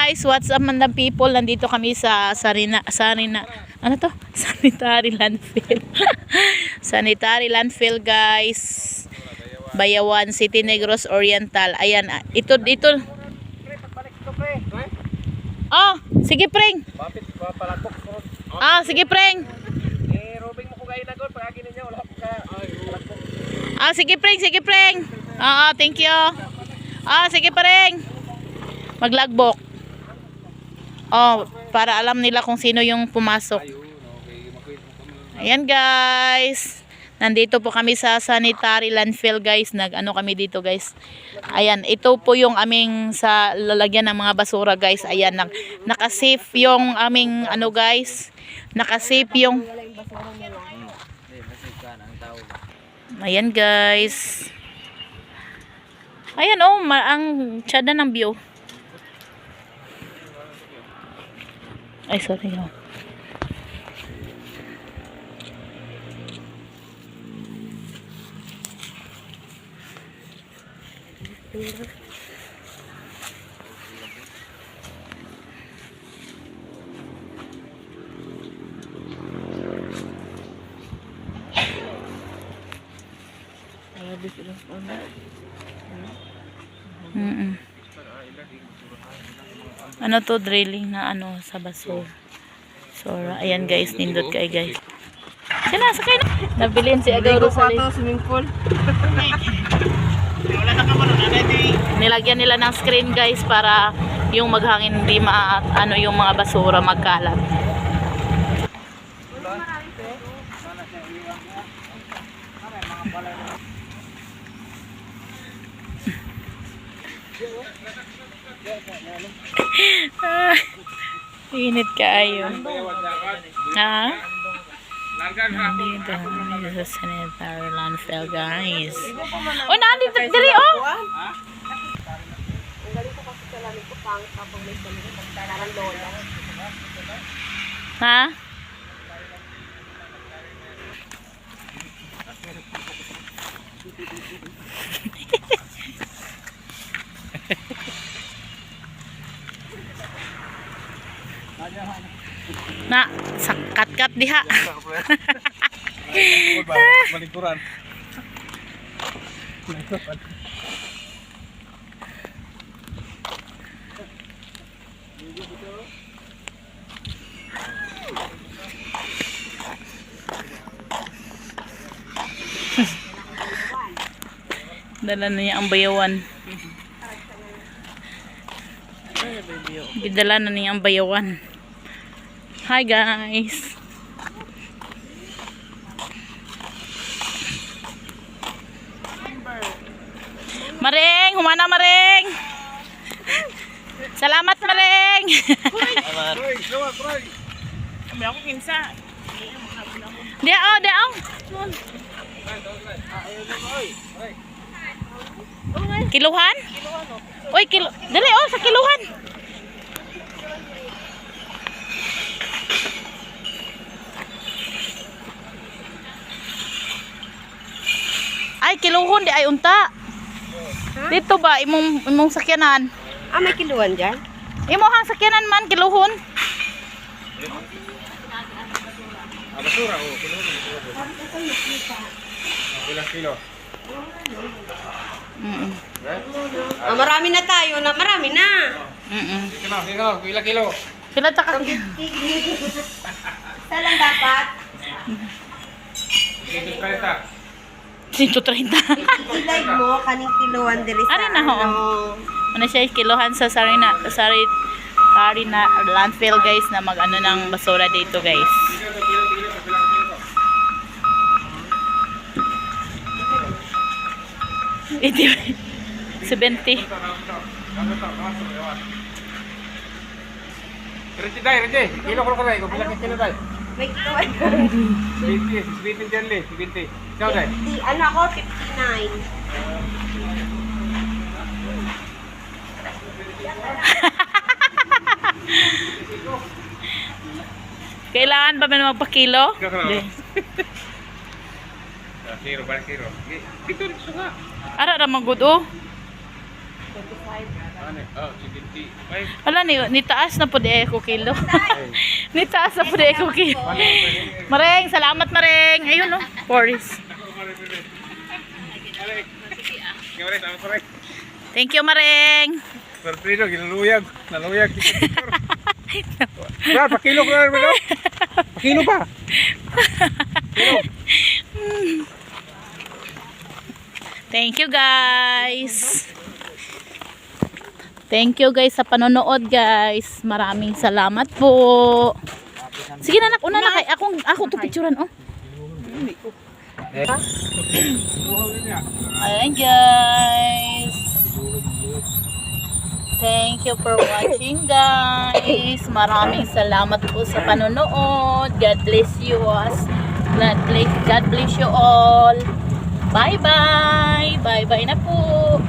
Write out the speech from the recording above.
guys, what's up man people? Nandito kami sa ano to? Sanitary landfill. Sanitary landfill guys. Bayawan City, Negros Oriental. Ayan, ito. Oh, sige preng. Sige preng. Robing mo ko gay nagon pag agi ninyo wala ka. Sige preng. Thank you. Sige preng. Maglagbok. Para alam nila kung sino yung pumasok. Ayan guys. Nandito po kami sa sanitary landfill guys. Nag-ano kami dito guys. Ayan, ito po yung aming sa lalagyan ng mga basura guys. Ayan, naka-safe yung aming ano guys. Naka-safe yung ayan guys. Ayan ang tsada ng view. Ay sorry Ano to, drilling na ano sa basura. Ayan guys, nindot kay guys. Sila, sakay na. Nabilin si Agaro sa Swimming pool. Nilagyan nila ng screen guys para yung maghangin hindi yung mga basura magkalat. Init kaayo. Nandito sa sanitary landfill guys. Nandito dali Ha? Sakat-kat diha. Malikuran. Dala na niya ang bayawan. Gidala na niya ang bayawan. Hi guys. Maring, humana Maring. Salamat Maring. Kami ako kinsa. Diao. Kiluhan? Uy, dali sa kiluhan. Ay, kiluhon di ay unta. Dito ba imong sakyanan? May kiluhan dyan? Imong sakyanan man kiluhon. Basura kiluhon. Ilang kilo? Marami na tayo na. Marami na. Ilang kilo? Sila taka. Isa lang dapat. 130. I-live mo kaning kiluhan diri sa Ano na ho? Ano siya kilohan sa sarina landfill guys na mag-ano ng basura dito guys. Ito 70. Rete. Kilo ko kay ko bilang kilo dai. may kiluhan. 20 dyan le, 20. Ikaw dai. Ano ako? 59. Kailangan ba magpakilo? Hindi. Kilo, para kilo. Ito rin nga. Ara ra magud o. 25. Ano? Oh, 75. Wala ni taas na po di ako kilo. Ni taas na po di ako kilo. Mareng, salamat Mareng. Ayun no, Boris. Ngayon, tama ko rin. Thank you Mareng. Sorpreso, ginaluyag. Naluyag. Brad, pakilo ko na rin. Pakilo pa. Kilo. Thank you guys. Thank you guys sa panonood guys. Maraming salamat po. Sige na nak, una na kay ako to picturean oh. Ayan guys. Thank you for watching guys. Maraming salamat po sa panonood. God bless you us. God bless you all. Bye bye. Bye bye na po.